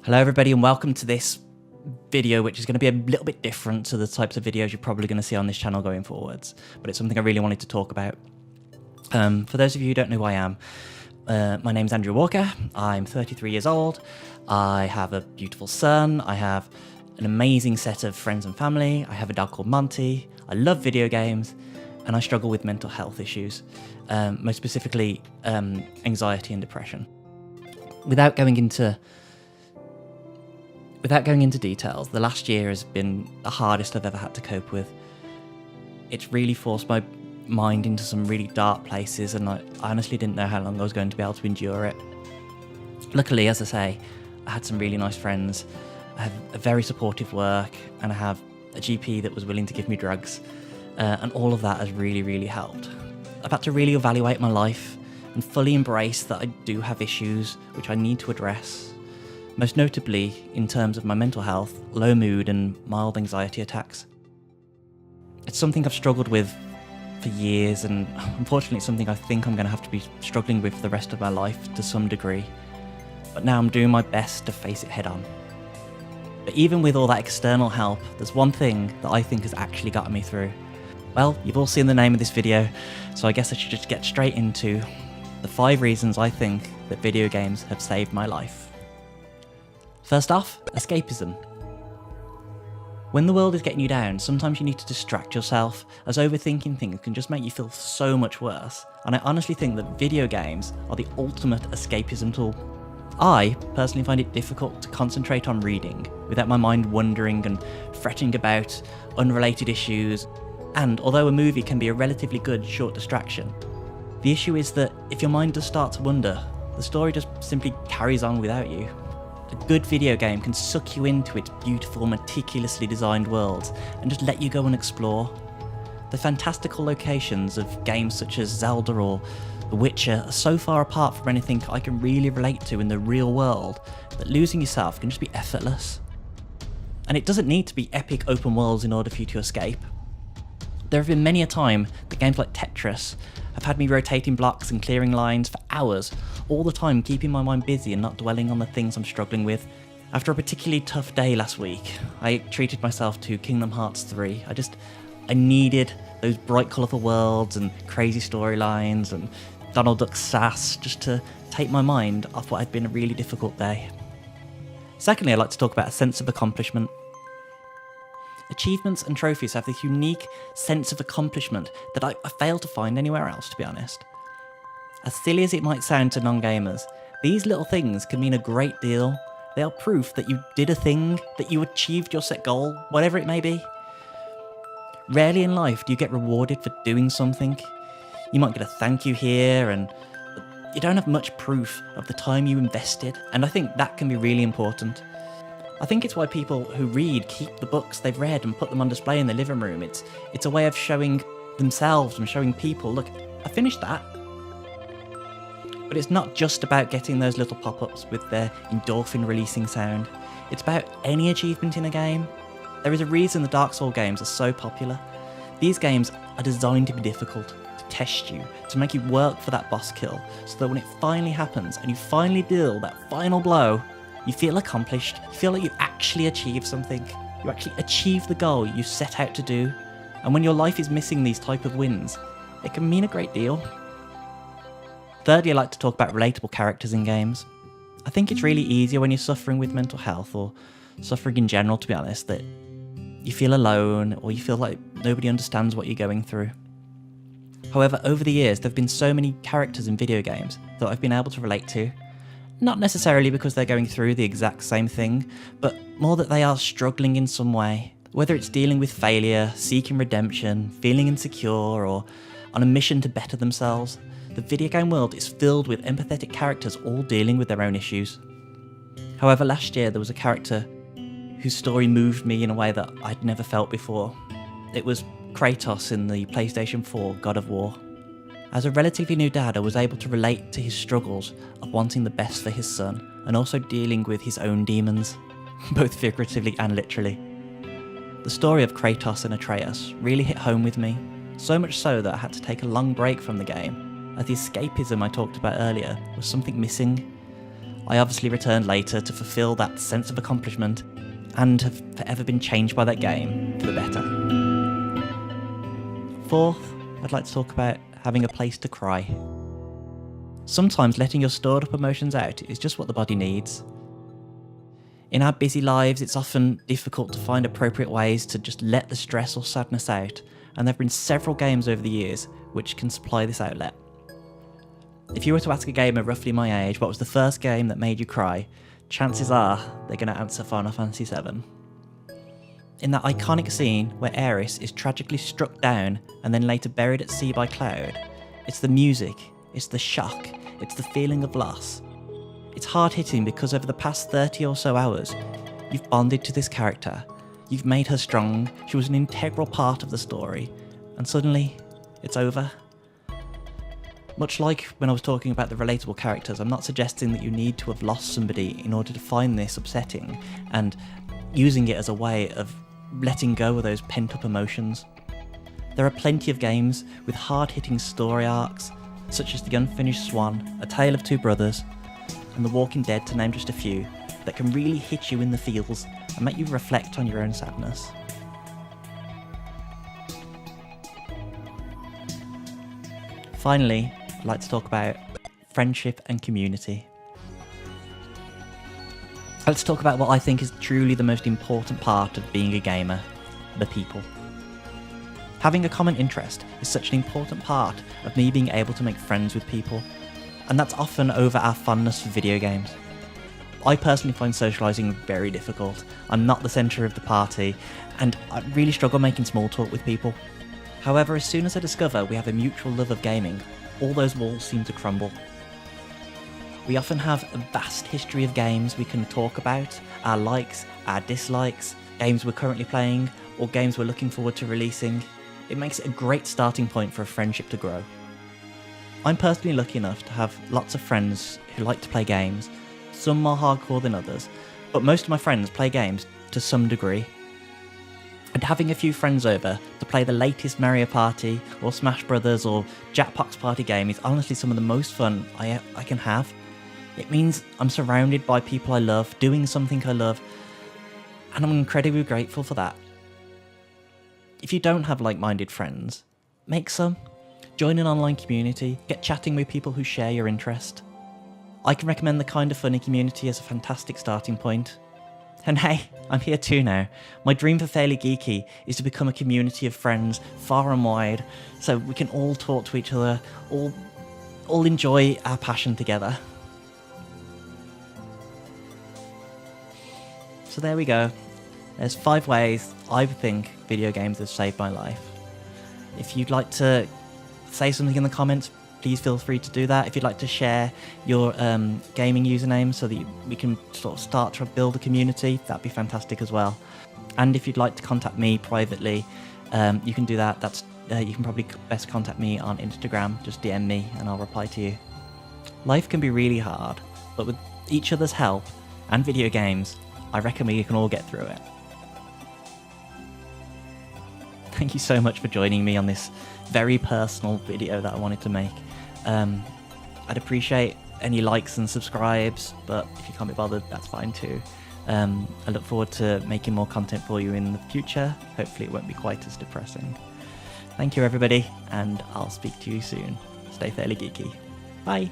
Hello everybody and welcome to this video, which is going to be a little bit different to the types of videos you're probably going to see on this channel going forwards, but it's something I really wanted to talk about. For those of you who don't know who I am, my name's Andrew Walker. I'm 33 years old. I have a beautiful son. I have an amazing set of friends and family. I have a dog called Monty. I love video games and I struggle with mental health issues, most specifically anxiety and depression. Without going into details, the last year has been the hardest I've ever had to cope with. It's really forced my mind into some really dark places, and I honestly didn't know how long I was going to be able to endure it. Luckily, as I say, I had some really nice friends, I have a very supportive work, and I have a GP that was willing to give me drugs, and all of that has really, really helped. I've had to really evaluate my life and fully embrace that I do have issues which I need to address. Most notably, in terms of my mental health, low mood and mild anxiety attacks. It's something I've struggled with for years, and unfortunately it's something I think I'm going to have to be struggling with for the rest of my life to some degree. But now I'm doing my best to face it head on. But even with all that external help, there's one thing that I think has actually gotten me through. Well, you've all seen the name of this video, so I guess I should just get straight into the 5 reasons I think that video games have saved my life. First off, escapism. When the world is getting you down, sometimes you need to distract yourself, as overthinking things can just make you feel so much worse, and I honestly think that video games are the ultimate escapism tool. I personally find it difficult to concentrate on reading without my mind wandering and fretting about unrelated issues, and although a movie can be a relatively good short distraction, the issue is that if your mind does start to wander, the story just simply carries on without you. A good video game can suck you into its beautiful, meticulously designed worlds and just let you go and explore. The fantastical locations of games such as Zelda or The Witcher are so far apart from anything I can really relate to in the real world that losing yourself can just be effortless. And it doesn't need to be epic open worlds in order for you to escape. There have been many a time that games like Tetris have had me rotating blocks and clearing lines for hours, all the time keeping my mind busy and not dwelling on the things I'm struggling with. After a particularly tough day last week, I treated myself to Kingdom Hearts 3. I needed those bright colourful worlds and crazy storylines and Donald Duck's sass just to take my mind off what had been a really difficult day. Secondly, I'd like to talk about a sense of accomplishment. Achievements and trophies have this unique sense of accomplishment that I fail to find anywhere else, to be honest. As silly as it might sound to non-gamers, these little things can mean a great deal. They are proof that you did a thing, that you achieved your set goal, whatever it may be. Rarely in life do you get rewarded for doing something. You might get a thank you here, and you don't have much proof of the time you invested, and I think that can be really important. I think it's why people who read keep the books they've read and put them on display in their living room. It's a way of showing themselves and showing people, look, I finished that. But it's not just about getting those little pop-ups with their endorphin releasing sound. It's about any achievement in a game. There is a reason the Dark Souls games are so popular. These games are designed to be difficult, to test you, to make you work for that boss kill, so that when it finally happens and you finally deal that final blow, you feel accomplished, you feel like you actually achieved something. You actually achieved the goal you set out to do. And when your life is missing these type of wins, it can mean a great deal. Thirdly, I like to talk about relatable characters in games. I think it's really easier when you're suffering with mental health, or suffering in general, to be honest, that you feel alone, or you feel like nobody understands what you're going through. However, over the years, there have been so many characters in video games that I've been able to relate to. Not necessarily because they're going through the exact same thing, but more that they are struggling in some way. Whether it's dealing with failure, seeking redemption, feeling insecure, or on a mission to better themselves, the video game world is filled with empathetic characters all dealing with their own issues. However, last year there was a character whose story moved me in a way that I'd never felt before. It was Kratos in the PlayStation 4 God of War. As a relatively new dad, I was able to relate to his struggles of wanting the best for his son, and also dealing with his own demons, both figuratively and literally. The story of Kratos and Atreus really hit home with me. So much so that I had to take a long break from the game, as the escapism I talked about earlier was something missing. I obviously returned later to fulfill that sense of accomplishment, and have forever been changed by that game for the better. Fourth, I'd like to talk about having a place to cry. Sometimes letting your stored up emotions out is just what the body needs. In our busy lives, it's often difficult to find appropriate ways to just let the stress or sadness out, and there have been several games over the years which can supply this outlet. If you were to ask a gamer roughly my age what was the first game that made you cry, chances are they're going to answer Final Fantasy VII. In that iconic scene where Aeris is tragically struck down and then later buried at sea by Cloud, it's the music, it's the shock, it's the feeling of loss. It's hard hitting because over the past 30 or so hours, you've bonded to this character, you've made her strong, she was an integral part of the story, and suddenly, it's over. Much like when I was talking about the relatable characters, I'm not suggesting that you need to have lost somebody in order to find this upsetting and using it as a way of letting go of those pent-up emotions. There are plenty of games with hard-hitting story arcs, such as The Unfinished Swan, A Tale of Two Brothers, and The Walking Dead, to name just a few, that can really hit you in the feels and make you reflect on your own sadness. Finally, I'd like to talk about friendship and community. Let's talk about what I think is truly the most important part of being a gamer, the people. Having a common interest is such an important part of me being able to make friends with people, and that's often over our fondness for video games. I personally find socialising very difficult. I'm not the centre of the party, and I really struggle making small talk with people. However, as soon as I discover we have a mutual love of gaming, all those walls seem to crumble. We often have a vast history of games we can talk about, our likes, our dislikes, games we're currently playing, or games we're looking forward to releasing. It makes it a great starting point for a friendship to grow. I'm personally lucky enough to have lots of friends who like to play games, some more hardcore than others, but most of my friends play games to some degree. And having a few friends over to play the latest Mario Party or Smash Brothers or Jackbox Party game is honestly some of the most fun I can have. It means I'm surrounded by people I love, doing something I love, and I'm incredibly grateful for that. If you don't have like-minded friends, make some. Join an online community, get chatting with people who share your interest. I can recommend the Kinda Funny community as a fantastic starting point. And hey, I'm here too now. My dream for Fairly Geeky is to become a community of friends far and wide, so we can all talk to each other, all enjoy our passion together. So there we go. There's 5 ways I think video games have saved my life. If you'd like to say something in the comments, please feel free to do that. If you'd like to share your gaming username so that we can sort of start to build a community, that'd be fantastic as well. And if you'd like to contact me privately, you can do that. You can probably best contact me on Instagram. Just DM me and I'll reply to you. Life can be really hard, but with each other's help and video games, I reckon we can all get through it. Thank you so much for joining me on this very personal video that I wanted to make. I'd appreciate any likes and subscribes, but if you can't be bothered, that's fine too. I look forward to making more content for you in the future. Hopefully it won't be quite as depressing. Thank you everybody, and I'll speak to you soon. Stay fairly geeky. Bye.